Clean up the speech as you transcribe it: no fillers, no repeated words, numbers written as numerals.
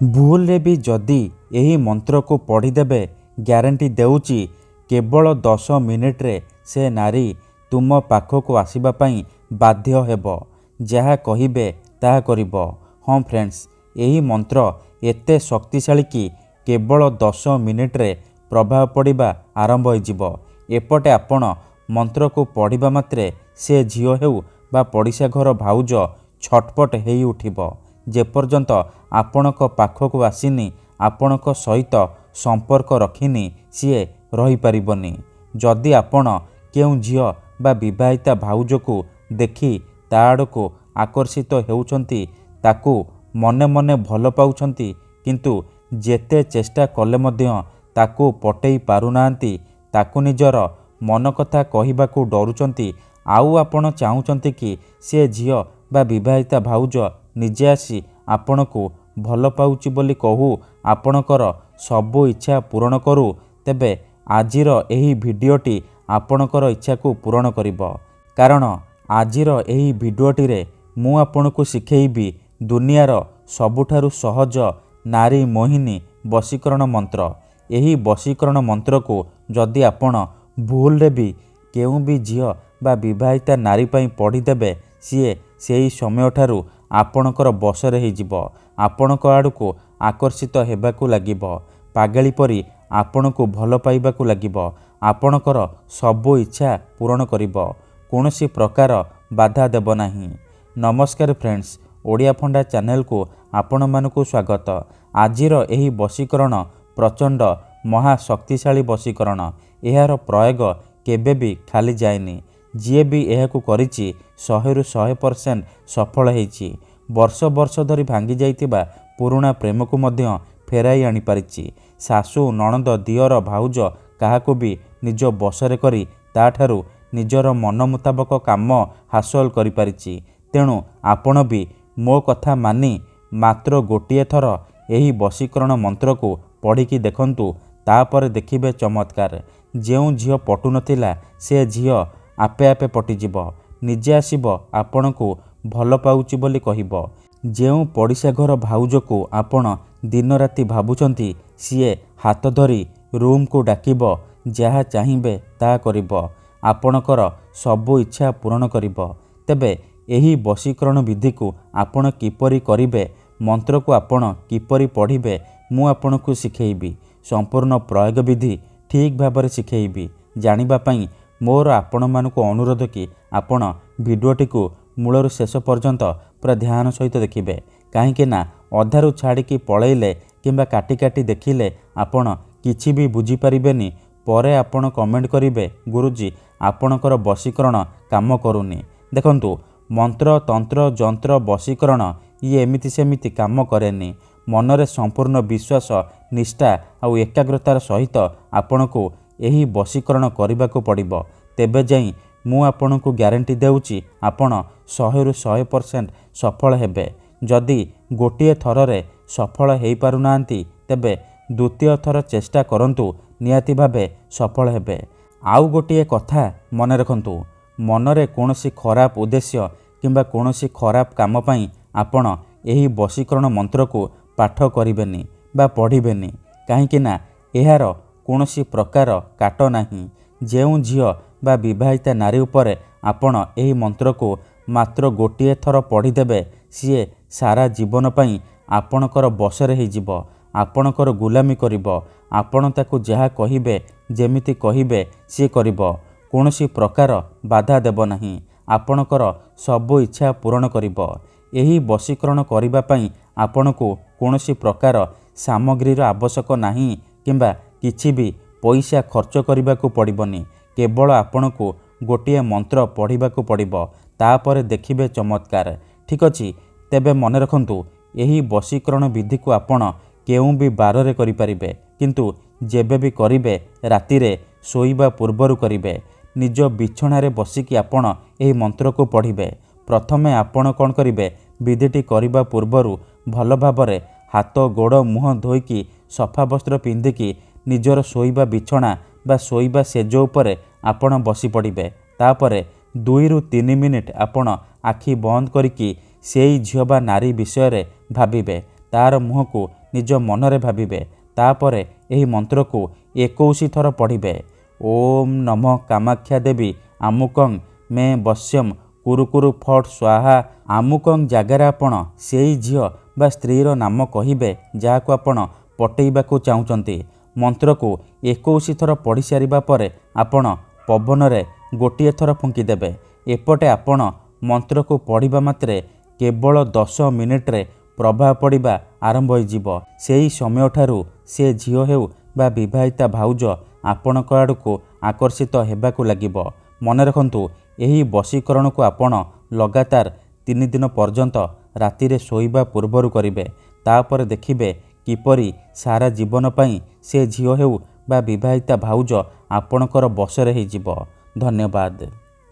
ଭୁଲରେ ବି ଯଦି ଏହି ମନ୍ତ୍ରକୁ ପଢ଼ିଦେବେ ଗ୍ୟାରେଣ୍ଟି ଦେଉଛି କେବଳ 10 ମିନିଟ୍ରେ ସେ ନାରୀ ତୁମ ପାଖକୁ ଆସିବା ପାଇଁ ବାଧ୍ୟ ହେବ। ଯାହା କହିବେ ତାହା କରିବ। ହଁ ଫ୍ରେଣ୍ଡସ୍, ଏହି ମନ୍ତ୍ର ଏତେ ଶକ୍ତିଶାଳୀ କି କେବଳ 10 ମିନିଟ୍ରେ ପ୍ରଭାବ ପଡ଼ିବା ଆରମ୍ଭ ହୋଇଯିବ। ଏପଟେ ଆପଣ ମନ୍ତ୍ରକୁ ପଢ଼ିବା ମାତ୍ରେ ସେ ଝିଅ ହେଉ ବା ପଡ଼ିଶା ଘର ଭାଉଜ ଛଟପଟ ହେଇ ଉଠିବ। ଯେପର୍ଯ୍ୟନ୍ତ ଆପଣଙ୍କ ପାଖକୁ ଆସିନି, ଆପଣଙ୍କ ସହିତ ସମ୍ପର୍କ ରଖିନି, ସିଏ ରହିପାରିବନି। ଯଦି ଆପଣ କେଉଁ ଝିଅ ବା ବିବାହିତା ଭାଉଜକୁ ଦେଖି ତା ଆଡ଼କୁ ଆକର୍ଷିତ ହେଉଛନ୍ତି, ତାକୁ ମନେ ମନେ ଭଲ ପାଉଛନ୍ତି, କିନ୍ତୁ ଯେତେ ଚେଷ୍ଟା କଲେ ମଧ୍ୟ ତାକୁ ପଟେଇ ପାରୁନାହାନ୍ତି, ତାକୁ ନିଜର ମନ କଥା କହିବାକୁ ଡରୁଛନ୍ତି, ଆଉ ଆପଣ ଚାହୁଁଛନ୍ତି କି ସେ ଝିଅ ବା ବିବାହିତା ଭାଉଜ ନିଜେ ଆସି ଆପଣଙ୍କୁ ଭଲ ପାଉଛି ବୋଲି କହୁ, ଆପଣଙ୍କର ସବୁ ଇଚ୍ଛା ପୂରଣ କରୁ, ତେବେ ଆଜିର ଏହି ଭିଡ଼ିଓଟି ଆପଣଙ୍କର ଇଚ୍ଛାକୁ ପୂରଣ କରିବ। କାରଣ ଆଜିର ଏହି ଭିଡ଼ିଓଟିରେ ମୁଁ ଆପଣଙ୍କୁ ଶିଖେଇବି ଦୁନିଆର ସବୁଠାରୁ ସହଜ ନାରୀ ମୋହିନୀ ବଶୀକରଣ ମନ୍ତ୍ର। ଏହି ବଶୀକରଣ ମନ୍ତ୍ରକୁ ଯଦି ଆପଣ ଭୁଲରେ ବି କେଉଁ ବି ଝିଅ ବା ବିବାହିତା ନାରୀ ପାଇଁ ପଢ଼ିଦେବେ, ସିଏ ସେହି ସମୟଠାରୁ ଆପଣଙ୍କର ବଶରେ ହେଇଯିବ। ଆପଣଙ୍କ ଆଡ଼କୁ ଆକର୍ଷିତ ହେବାକୁ ଲାଗିବ। ପାଗଳି ପରି ଆପଣଙ୍କୁ ଭଲ ପାଇବାକୁ ଲାଗିବ। ଆପଣଙ୍କର ସବୁ ଇଚ୍ଛା ପୂରଣ କରିବ। କୌଣସି ପ୍ରକାର ବାଧା ଦେବ ନାହିଁ। ନମସ୍କାର ଫ୍ରେଣ୍ଡସ୍, ଓଡ଼ିଆ ଫଣ୍ଡା ଚ୍ୟାନେଲକୁ ଆପଣମାନଙ୍କୁ ସ୍ୱାଗତ। ଆଜିର ଏହି ବଶୀକରଣ ପ୍ରଚଣ୍ଡ ମହାଶକ୍ତିଶାଳୀ ବଶୀକରଣ। ଏହାର ପ୍ରୟୋଗ କେବେ ବି ଖାଲି ଯାଏନି। ଯିଏ ବି ଏହାକୁ କରିଛି 100ରୁ 100% ସଫଳ ହେଇଛି। ବର୍ଷ ବର୍ଷ ଧରି ଭାଙ୍ଗି ଯାଇଥିବା ପୁରୁଣା ପ୍ରେମକୁ ମଧ୍ୟ ଫେରାଇ ଆଣିପାରିଛି। ଶାଶୁ, ନଣନ୍ଦ, ଦିଅର, ଭାଉଜ କାହାକୁ ବି ନିଜ ବଶରେ କରି ତାଠାରୁ ନିଜର ମନ ମୁତାବକ କାମ ହାସଲ କରିପାରିଛି। ତେଣୁ ଆପଣ ବି ମୋ କଥା ମାନି ମାତ୍ର ଗୋଟିଏ ଥର ଏହି ବଶୀକରଣ ମନ୍ତ୍ରକୁ ପଢ଼ିକି ଦେଖନ୍ତୁ। ତାପରେ ଦେଖିବେ ଚମତ୍କାର। ଯେଉଁ ଝିଅ ପଟୁନଥିଲା ସେ ଝିଅ ଆପେ ଆପେ ପଟିଯିବ। ନିଜେ ଆସିବ ଆପଣଙ୍କୁ ଭଲ ପାଉଛି ବୋଲି କହିବ। ଯେଉଁ ପଡ଼ିଶା ଘର ଭାଉଜକୁ ଆପଣ ଦିନରାତି ଭାବୁଛନ୍ତି, ସିଏ ହାତ ଧରି ରୁମ୍କୁ ଡାକିବ। ଯାହା ଚାହିଁବେ ତାହା କରିବ। ଆପଣଙ୍କର ସବୁ ଇଚ୍ଛା ପୂରଣ କରିବ। ତେବେ ଏହି ବଶୀକରଣ ବିଧିକୁ ଆପଣ କିପରି କରିବେ, ମନ୍ତ୍ରକୁ ଆପଣ କିପରି ପଢ଼ିବେ, ମୁଁ ଆପଣଙ୍କୁ ଶିଖେଇବି। ସମ୍ପୂର୍ଣ୍ଣ ପ୍ରୟୋଗ ବିଧି ଠିକ୍ ଭାବରେ ଶିଖେଇବି। ଜାଣିବା ପାଇଁ ମୋର ଆପଣମାନଙ୍କୁ ଅନୁରୋଧ କି ଆପଣ ଭିଡ଼ିଓଟିକୁ ମୂଳରୁ ଶେଷ ପର୍ଯ୍ୟନ୍ତ ପୁରା ଧ୍ୟାନ ସହିତ ଦେଖିବେ। କାହିଁକି ନା ଅଧାରୁ ଛାଡ଼ିକି ପଳେଇଲେ କିମ୍ବା କାଟି କାଟି ଦେଖିଲେ ଆପଣ କିଛି ବି ବୁଝିପାରିବେନି। ପରେ ଆପଣ କମେଣ୍ଟ କରିବେ, ଗୁରୁଜୀ ଆପଣଙ୍କର ବଶୀକରଣ କାମ କରୁନି। ଦେଖନ୍ତୁ, ମନ୍ତ୍ର, ତନ୍ତ୍ର, ଯନ୍ତ୍ର, ବଶୀକରଣ ଇଏ ଏମିତି ସେମିତି କାମ କରେନି। ମନରେ ସମ୍ପୂର୍ଣ୍ଣ ବିଶ୍ୱାସ, ନିଷ୍ଠା ଆଉ ଏକାଗ୍ରତାର ସହିତ ଆପଣଙ୍କୁ ଏହି ବଶୀକରଣ କରିବାକୁ ପଡ଼ିବ। ତେବେ ଯାଇ ମୁଁ ଆପଣଙ୍କୁ ଗ୍ୟାରେଣ୍ଟି ଦେଉଛି ଆପଣ 100ରୁ 100% ସଫଳ ହେବେ। ଯଦି ଗୋଟିଏ ଥରରେ ସଫଳ ହେଇପାରୁନାହାନ୍ତି, ତେବେ ଦ୍ୱିତୀୟ ଥର ଚେଷ୍ଟା କରନ୍ତୁ, ନିହାତି ଭାବେ ସଫଳ ହେବେ। ଆଉ ଗୋଟିଏ କଥା ମନେ ରଖନ୍ତୁ, ମନରେ କୌଣସି ଖରାପ ଉଦ୍ଦେଶ୍ୟ କିମ୍ବା କୌଣସି ଖରାପ କାମ ପାଇଁ ଆପଣ ଏହି ବଶୀକରଣ ମନ୍ତ୍ରକୁ ପାଠ କରିବେନି ବା ପଢ଼ିବେନି। କାହିଁକି ନା ଏହାର କୌଣସି ପ୍ରକାର କାଟ ନାହିଁ। ଯେଉଁ ଝିଅ ବା ବିବାହିତା ନାରୀ ଉପରେ ଆପଣ ଏହି ମନ୍ତ୍ରକୁ ମାତ୍ର ଗୋଟିଏ ଥର ପଢ଼ିଦେବେ, ସିଏ ସାରା ଜୀବନ ପାଇଁ ଆପଣଙ୍କର ବଶରେ ହେଇଯିବ। ଆପଣଙ୍କର ଗୁଲାମୀ କରିବ। ଆପଣ ତାକୁ ଯାହା କହିବେ, ଯେମିତି କହିବେ ସିଏ କରିବ। କୌଣସି ପ୍ରକାର ବାଧା ଦେବ ନାହିଁ। ଆପଣଙ୍କର ସବୁ ଇଚ୍ଛା ପୂରଣ କରିବ। ଏହି ବଶୀକରଣ କରିବା ପାଇଁ ଆପଣଙ୍କୁ କୌଣସି ପ୍ରକାର ସାମଗ୍ରୀର ଆବଶ୍ୟକ ନାହିଁ କିମ୍ବା କିଛି ବି ପଇସା ଖର୍ଚ୍ଚ କରିବାକୁ ପଡ଼ିବନି। କେବଳ ଆପଣଙ୍କୁ ଗୋଟିଏ ମନ୍ତ୍ର ପଢ଼ିବାକୁ ପଡ଼ିବ। ତାପରେ ଦେଖିବେ ଚମତ୍କାର। ଠିକ୍ ଅଛି, ତେବେ ମନେ ରଖନ୍ତୁ, ଏହି ବଶୀକରଣ ବିଧିକୁ ଆପଣ କେଉଁ ବି ବାରରେ କରିପାରିବେ, କିନ୍ତୁ ଯେବେ ବି କରିବେ ରାତିରେ ଶୋଇବା ପୂର୍ବରୁ କରିବେ। ନିଜ ବିଛଣାରେ ବସିକି ଆପଣ ଏହି ମନ୍ତ୍ରକୁ ପଢ଼ିବେ। ପ୍ରଥମେ ଆପଣ କ'ଣ କରିବେ, ବିଧିଟି କରିବା ପୂର୍ବରୁ ଭଲ ଭାବରେ ହାତ, ଗୋଡ଼, ମୁହଁ ଧୋଇକି ସଫା ବସ୍ତ୍ର ପିନ୍ଧିକି ନିଜର ଶୋଇବା ବିଛଣା ବା ଶୋଇବା ସେଜ ଉପରେ ଆପଣ ବସି ପଡ଼ିବେ। ତାପରେ 2ରୁ 3 ମିନିଟ୍ ଆପଣ ଆଖି ବନ୍ଦ କରିକି ସେଇ ଝିଅ ବା ନାରୀ ବିଷୟରେ ଭାବିବେ। ତାର ମୁହଁକୁ ନିଜ ମନରେ ଭାବିବେ। ତାପରେ ଏହି ମନ୍ତ୍ରକୁ 21 ଥର ପଢ଼ିବେ। ଓମ୍ ନମ କାମାକ୍ଷା ଦେବୀ ଆମୁକଂ ମେ ବଶ୍ୟମ କୁରୁ କୁରୁ ଫଟ୍ ସ୍ୱାହା। ଆମୁକଂ ଜାଗାରେ ଆପଣ ସେଇ ଝିଅ ବା ସ୍ତ୍ରୀର ନାମ କହିବେ ଯାହାକୁ ଆପଣ ପଟେଇବାକୁ ଚାହୁଁଛନ୍ତି। ମନ୍ତ୍ରକୁ 21 ଥର ପଢ଼ି ସାରିବା ପରେ ଆପଣ ପବନରେ ଗୋଟିଏ ଥର ଫୁଙ୍କିଦେବେ। ଏପଟେ ଆପଣ ମନ୍ତ୍ରକୁ ପଢ଼ିବା ମାତ୍ରେ କେବଳ 10 ମିନିଟ୍ରେ ପ୍ରଭାବ ପଡ଼ିବା ଆରମ୍ଭ ହୋଇଯିବ। ସେହି ସମୟଠାରୁ ସେ ଝିଅ ହେଉ ବା ବିବାହିତା ଭାଉଜ ଆପଣଙ୍କ ଆଡ଼କୁ ଆକର୍ଷିତ ହେବାକୁ ଲାଗିବ। ମନେ ରଖନ୍ତୁ, ଏହି ବଶୀକରଣକୁ ଆପଣ ଲଗାତାର 3 ଦିନ ପର୍ଯ୍ୟନ୍ତ ରାତିରେ ଶୋଇବା ପୂର୍ବରୁ କରିବେ। ତାପରେ ଦେଖିବେ କିପରି ସାରା ଜୀବନ ପାଇଁ ସେ ଝିଅ ହେଉ ବା ବିବାହିତା ଭାଉଜ ଆପଣଙ୍କର ବଶରେ ହୋଇଯିବ। ଧନ୍ୟବାଦ।